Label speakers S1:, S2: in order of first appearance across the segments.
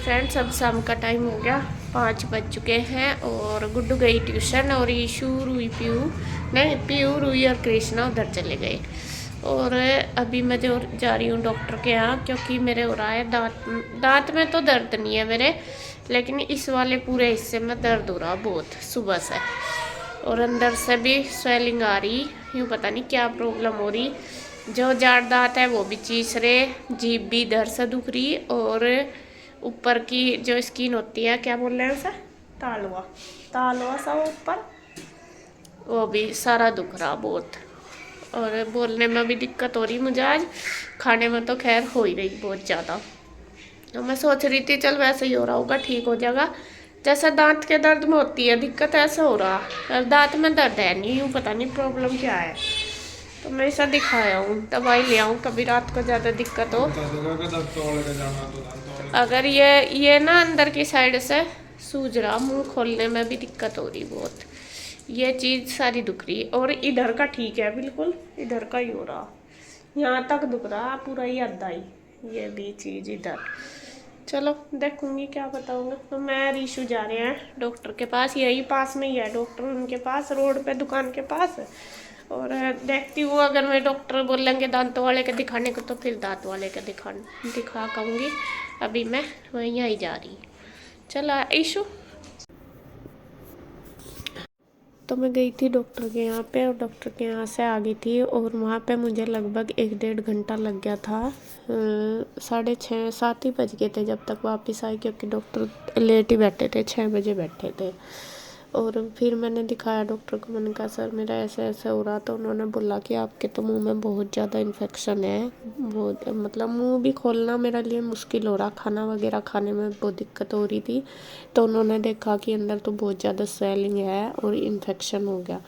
S1: Friends अब शाम का टाइम हो गया, 5 बज चुके हैं और गुड्डू गई ट्यूशन और ईशू रुई पीयू रुई और कृष्णा उधर चले गए। और अभी मैं जो जा रही हूँ डॉक्टर के यहाँ, क्योंकि मेरे हो रहा है दांत में तो दर्द नहीं है मेरे, लेकिन इस वाले पूरे हिस्से में दर्द हो रहा बहुत सुबह से, और अंदर से भी स्वेलिंग आ रही, यूँ पता नहीं क्या प्रॉब्लम हो रही। जो जाड़ दांत है वो भी चीस रहे, जीभ भी इधर से दुख रही, और ऊपर की जो स्किन होती है, क्या बोल रहे हैं उसे, तालवा तालवा सा ऊपर, वो भी सारा दुख रहा बहुत। और बोलने में भी दिक्कत हो रही मुझे आज, खाने में तो खैर हो ही रही बहुत ज़्यादा। तो मैं सोच रही थी चल वैसे ही हो रहा होगा, ठीक हो जाएगा, जैसे दांत के दर्द में होती है दिक्कत, ऐसा हो रहा। और दांत में दर्द है नहीं, यूँ पता नहीं प्रॉब्लम क्या है। तो मैं ऐसा दिखाया हूँ, दवाई ले आऊँ, कभी रात को ज़्यादा दिक्कत हो। अगर ये ना अंदर की साइड से सूज रहा, मुंह खोलने में भी दिक्कत हो रही बहुत, ये चीज़ सारी दुख रही। और इधर का ठीक है बिल्कुल, इधर का ही हो रहा, यहाँ तक दुख रहा पूरा ही अद्धा ही, ये भी चीज़ इधर। चलो देखूंगी क्या बताऊंगा। तो मैं रीशु जा रहे हैं डॉक्टर के पास, यही पास में ही है डॉक्टर, उनके पास रोड पे दुकान के पास। और देखती हूँ अगर मैं डॉक्टर बोलेंगे दांतों वाले के दिखाने को तो फिर दांत वाले के दिखा कहूँगी। अभी मैं वहीं ही जा रही। चला ईशु। तो मैं गई थी डॉक्टर के यहाँ पे, और डॉक्टर के यहाँ से आ गई थी, और वहाँ पे मुझे लगभग 1-1.5 घंटा लग गया था। 6:30-7 ही बज गए थे जब तक वापस आई, क्योंकि डॉक्टर लेट ही बैठे थे, 6 बजे बैठे थे। और फिर मैंने दिखाया डॉक्टर को, मैंने कहा सर मेरा ऐसे ऐसे हो रहा। तो उन्होंने बोला कि आपके तो मुंह में बहुत ज़्यादा इन्फेक्शन है, बहुत मतलब मुंह भी खोलना मेरे लिए मुश्किल हो रहा, खाना वगैरह खाने में बहुत दिक्कत हो रही थी। तो उन्होंने देखा कि अंदर तो बहुत ज़्यादा स्वेलिंग है और इन्फेक्शन हो गया।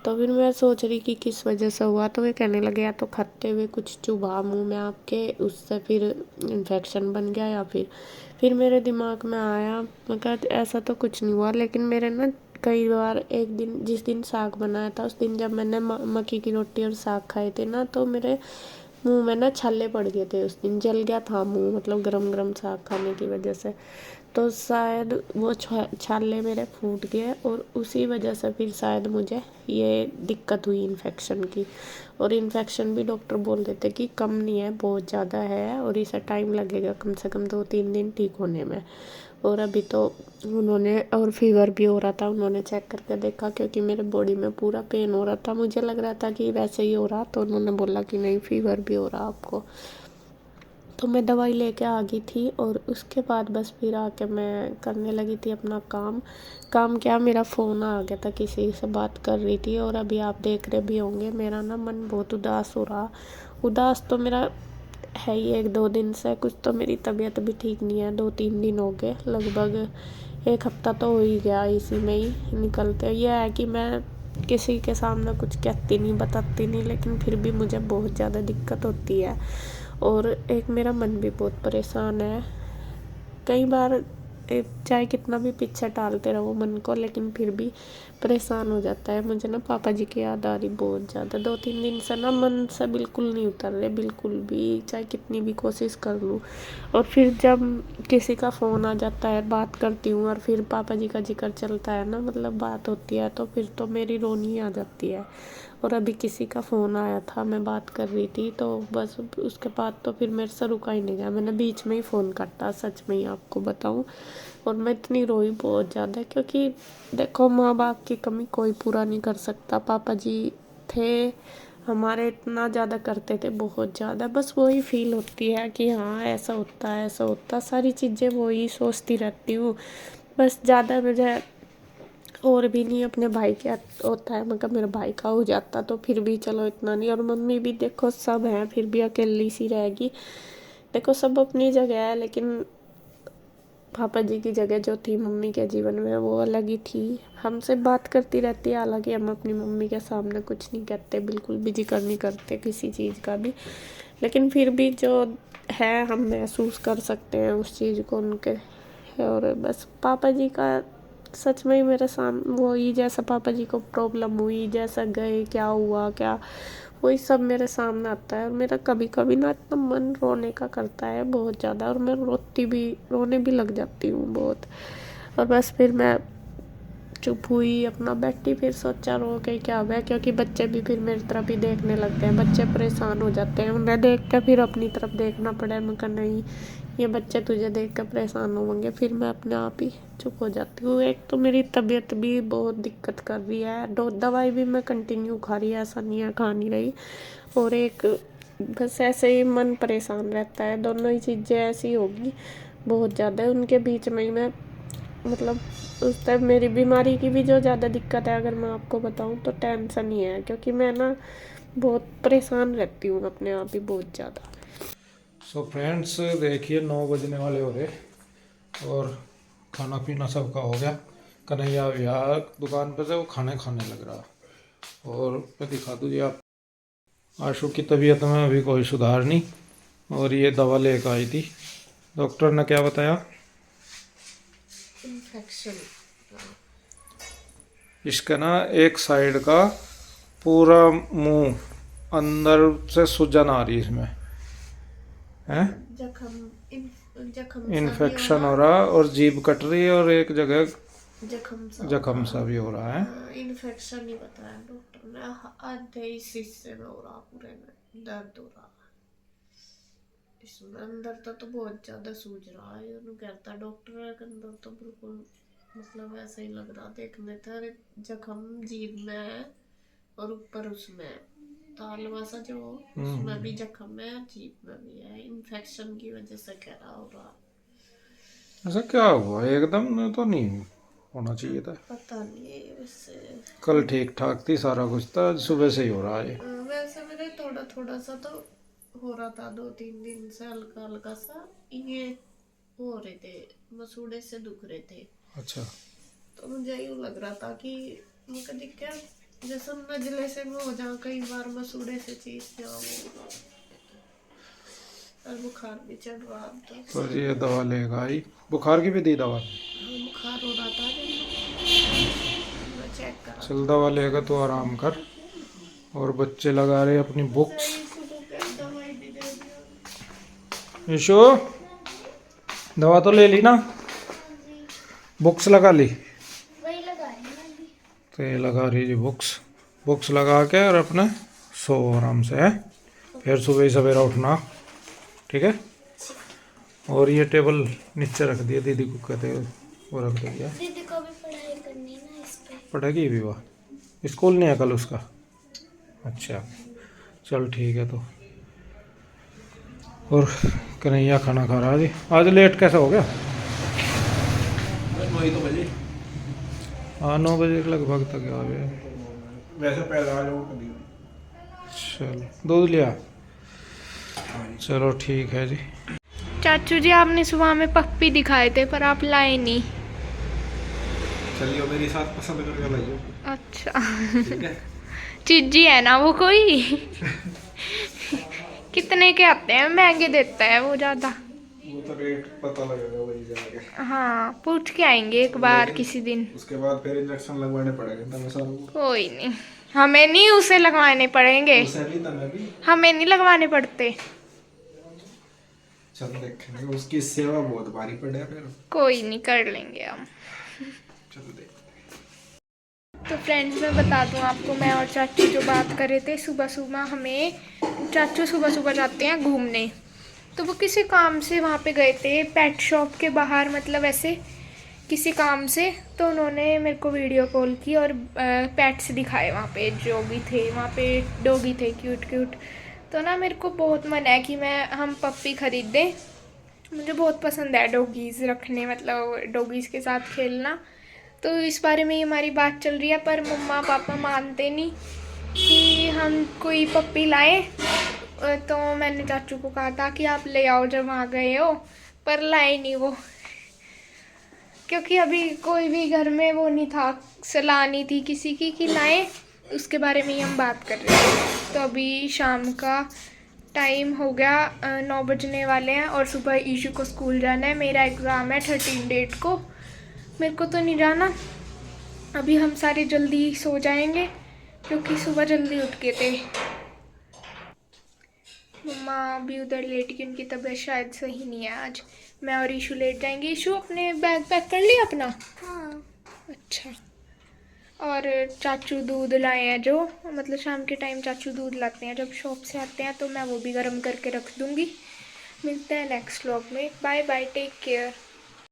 S1: तो फिर मैं सोच रही कि किस वजह से हुआ, तो वे कहने लगे या तो खाते हुए कुछ चुभा मुंह में आपके, उससे फिर इन्फेक्शन बन गया, या फिर मेरे दिमाग में आया, मैं कहा ऐसा तो कुछ नहीं हुआ। लेकिन मेरे ना कई बार, एक दिन जिस दिन साग बनाया था उस दिन जब मैंने मक्की की रोटी और साग खाए थे ना, तो मेरे मुंह में ना छाले पड़ गए थे, उस दिन जल गया था मुंह, मतलब गरम गरम साग खाने की वजह से। तो शायद वो छाले मेरे फूट गए, और उसी वजह से फिर शायद मुझे ये दिक्कत हुई इन्फेक्शन की। और इन्फेक्शन भी डॉक्टर बोल देते कि कम नहीं है, बहुत ज़्यादा है, और इसे टाइम लगेगा कम से कम 2-3 दिन ठीक होने में। और अभी तो उन्होंने, और फीवर भी हो रहा था, उन्होंने चेक करके देखा, क्योंकि मेरे बॉडी में पूरा पेन हो रहा था, मुझे लग रहा था कि वैसे ही हो रहा, तो उन्होंने बोला कि नहीं फीवर भी हो रहा आपको। तो मैं दवाई लेके आ गई थी, और उसके बाद बस फिर आके मैं करने लगी थी अपना काम क्या, मेरा फ़ोन आ गया था, किसी से बात कर रही थी। और अभी आप देख रहे भी होंगे मेरा ना मन बहुत उदास हो रहा। उदास तो मेरा है ही 1-2 दिन से, कुछ तो मेरी तबीयत भी ठीक नहीं है, 2-3 दिन हो गए, लगभग 1 हफ्ता तो हो ही गया इसी में ही निकलते। यह है कि मैं किसी के सामने कुछ कहती नहीं, बताती नहीं, लेकिन फिर भी मुझे बहुत ज़्यादा दिक्कत होती है। और एक मेरा मन भी बहुत परेशान है, कई बार चाहे कितना भी पीछे टालते रहो मन को, लेकिन फिर भी परेशान हो जाता है। मुझे ना पापा जी की याद आ रही बहुत ज़्यादा, 2-3 दिन से ना मन से बिल्कुल नहीं उतर रहे, बिल्कुल भी, चाहे कितनी भी कोशिश कर लूँ। और फिर जब किसी का फ़ोन आ जाता है, बात करती हूँ, और फिर पापा जी का जिक्र चलता है ना, मतलब बात होती है, तो फिर तो मेरी रोनी आ जाती है। और अभी किसी का फ़ोन आया था, मैं बात कर रही थी, तो बस उसके बाद तो फिर मेरे से रुका ही नहीं गया, मैंने बीच में ही फ़ोन काटा, सच में ही आपको बताऊं। और मैं इतनी रोई बहुत ज़्यादा, क्योंकि देखो माँ बाप की कमी कोई पूरा नहीं कर सकता। पापा जी थे हमारे, इतना ज़्यादा करते थे, बहुत ज़्यादा, बस वही फील होती है कि हाँ ऐसा होता है, ऐसा होता, सारी चीज़ें वही सोचती रहती हूँ। बस ज़्यादा मुझे और भी नहीं, अपने भाई क्या होता है, मतलब मेरे भाई का हो जाता तो फिर भी चलो इतना नहीं। और मम्मी भी देखो सब हैं, फिर भी अकेली सी रहेगी। देखो सब अपनी जगह है, लेकिन पापा जी की जगह जो थी मम्मी के जीवन में वो अलग ही थी। हमसे बात करती रहती है, हालांकि हम अपनी मम्मी के सामने कुछ नहीं कहते, बिल्कुल भी जिक्र नहीं करते किसी चीज़ का भी, लेकिन फिर भी जो है हम महसूस कर सकते हैं उस चीज़ को उनके। और बस पापा जी का सच में ही मेरे सामने वही, जैसा पापा जी को प्रॉब्लम हुई, जैसा गए, क्या हुआ क्या वही सब मेरे सामने आता है। और मेरा कभी कभी ना इतना मन रोने का करता है बहुत ज़्यादा, और मैं रोने भी लग जाती हूँ बहुत। और बस फिर मैं चुप हुई, अपना बैठी, फिर सोचा रो के क्या हुआ, क्योंकि बच्चे भी फिर मेरी तरफ ही देखने लगते हैं। बच्चे परेशान हो जाते हैं, उन्हें देख कर फिर अपनी तरफ देखना पड़े। मैं कहा नहीं, ये बच्चे तुझे देख कर परेशान होंगे। फिर मैं अपने आप ही चुप हो जाती हूँ। एक तो मेरी तबीयत भी बहुत दिक्कत कर रही है, दवाई भी मैं कंटिन्यू खा रही है, ऐसा नहीं है खा नहीं रही। और एक बस ऐसे ही मन परेशान रहता है। दोनों ही चीज़ें ऐसी होगी बहुत ज़्यादा, उनके बीच में ही मैं मतलब उस टाइम मेरी बीमारी की भी जो ज़्यादा दिक्कत है, अगर मैं आपको बताऊं तो टेंशन ही है, क्योंकि मैं ना बहुत परेशान रहती हूँ अपने आप ही बहुत ज़्यादा।
S2: सो फ्रेंड्स, देखिए 9 बजने वाले हो रहे और खाना पीना सबका हो गया। कन्हैया भैया दुकान पर से वो खाने लग रहा। और मैं दिखा दूँ जी आप, आशु की तबीयत में अभी कोई सुधार नहीं, और ये दवा लेकर आई थी। डॉक्टर ने क्या बताया?
S1: इन्फेक्शन।
S2: इसका ना एक साइड का पूरा मुंह अंदर से सूजन आ रही है, इसमें है
S1: जख्म
S2: इन्फेक्शन हो रहा, और जीभ कट रही है, और एक जगह जख्म सा भी हो रहा है।
S1: इन्फेक्शन ही बताया डॉक्टर ने। आधे इस हिस्से में हो रहा, पूरे में दर्द हो रहा, इसमें अंदर तो बहुत ज्यादा सूज रहा है। उन्होंने कहता डॉक्टर के अंदर तो बिल्कुल मतलब ऐसा ही लग रहा देखने था, जख्म जीभ में है और ऊपर उसमें तालवा सा जो उसमें भी जख्म है, जीभ में भी है। इन्फेक्शन की वजह से कह रहा हो रहा।
S2: ऐसा क्या हुआ? एकदम तो नहीं होना चाहिए था,
S1: पता नहीं वैसे।
S2: कल ठीक ठाक थी, सारा कुछ था, सुबह से ही हो रहा है।
S1: वैसे मेरे थोड़ा थोड़ा सा तो हो रहा था 2-3 दिन से, हल्का हल्का सा ये हो रहे थे, मसूड़े से दुख रहे थे।
S2: अच्छा।
S1: तो मुझे यूँ लग रहा था कि मुझे दिक्कत जैसे नजले से मैं हो जाऊँ, कई बार मसूड़े से चीज जाऊँ, और बुखार भी चढ़ रहा था।
S2: तो ये दवा लेगा आई, बुखार की भी दी दवा?
S1: बुखार हो रहा था, मैं चेक करा।
S2: चल दवा लेगा तो आराम कर। और बच्चे लगा रहे अपनी बुक्स। ईशु, दवा तो ले ली ना? बुक्स लगा ली? तो ये लगा रही जी बुक्स लगा के, और अपने सो आराम से है। फिर सुबह ही सवेरा उठना, ठीक है? और ये टेबल नीचे रख दिया, दीदी को कहते वो रख दिया।
S3: दीदी को भी पढ़ाई करनी है ना, इस पे
S2: पढ़ेगी भी वह? स्कूल नहीं है कल उसका? अच्छा चल ठीक है। तो और कन्हैया खाना खा रहा है आज लेट कैसे हो गया?
S4: 9 बजे।
S2: हाँ 9 बजे के लगभग तक आ गया।
S4: वैसे पहले आ जाओ कभी।
S2: चल दूध लिया? चलो ठीक है जी।
S3: चाचू जी, आपने सुबह में पप्पी दिखाए थे पर आप लाए नहीं।
S4: चलिए मेरे साथ पसंद करके लाइए।
S3: अच्छा
S4: ठीक है।
S3: चीजी है ना वो कोई? कितने के आते हैं? महंगे देता है वो ज़्यादा?
S4: वो तो रेट पता लगेगा वही जाके।
S3: हाँ, पूछ के आएंगे एक बार किसी दिन।
S4: उसके बाद फिर इंजेक्शन लगवाने पड़ेंगे तब सारों को।
S3: कोई नहीं, हमें नहीं उसे लगवाने पड़ेंगे।
S4: उसे भी तमें भी।
S3: हमें नहीं लगवाने पड़ते।
S4: चल देखेंगे, उसकी सेवा बहुत भारी पड़े फिर।
S3: कोई नहीं, कर लेंगे हम।
S4: चल देख।
S3: तो फ्रेंड्स, मैं बता दूं आपको, मैं और चाचू जो बात कर रहे थे, सुबह सुबह हमें चाचू सुबह सुबह जाते हैं घूमने। तो वो किसी काम से वहाँ पे गए थे, पेट शॉप के बाहर, मतलब ऐसे किसी काम से। तो उन्होंने मेरे को वीडियो कॉल की और पेट्स दिखाए वहाँ पे, जो भी थे वहाँ पे, डॉगी थे क्यूट क्यूट। तो ना मेरे को बहुत मन है कि हम पप्पी ख़रीद दें। मुझे बहुत पसंद है डॉगीज़ रखने, मतलब डॉगीज़ के साथ खेलना। तो इस बारे में ही हमारी बात चल रही है, पर मम्मा पापा मानते नहीं कि हम कोई पप्पी लाएं। तो मैंने चाचू को कहा था कि आप ले आओ जब वहाँ गए हो, पर लाए नहीं वो, क्योंकि अभी कोई भी घर में वो नहीं था, सलाह नहीं थी किसी की कि लाएं। उसके बारे में ही हम बात कर रहे हैं। तो अभी शाम का टाइम हो गया, 9 बजने वाले हैं, और सुबह ईशू को स्कूल जाना है। मेरा एग्ज़ाम है 13 डेट को, मेरे को तो नहीं जाना। अभी हम सारे जल्दी सो जाएंगे क्योंकि सुबह जल्दी उठ गए थे। माँ भी उधर लेटी कि उनकी तबीयत शायद सही नहीं है आज। मैं और ईशू लेट जाएंगे। ईशू अपने बैग पैक कर लिया अपना? हाँ। अच्छा। और चाचू दूध लाए हैं, जो मतलब शाम के टाइम चाचू दूध लाते हैं जब शॉप से आते हैं, तो मैं वो भी गर्म करके रख दूँगी। मिलते हैं नेक्स्ट व्लॉग में। Bye bye, take care.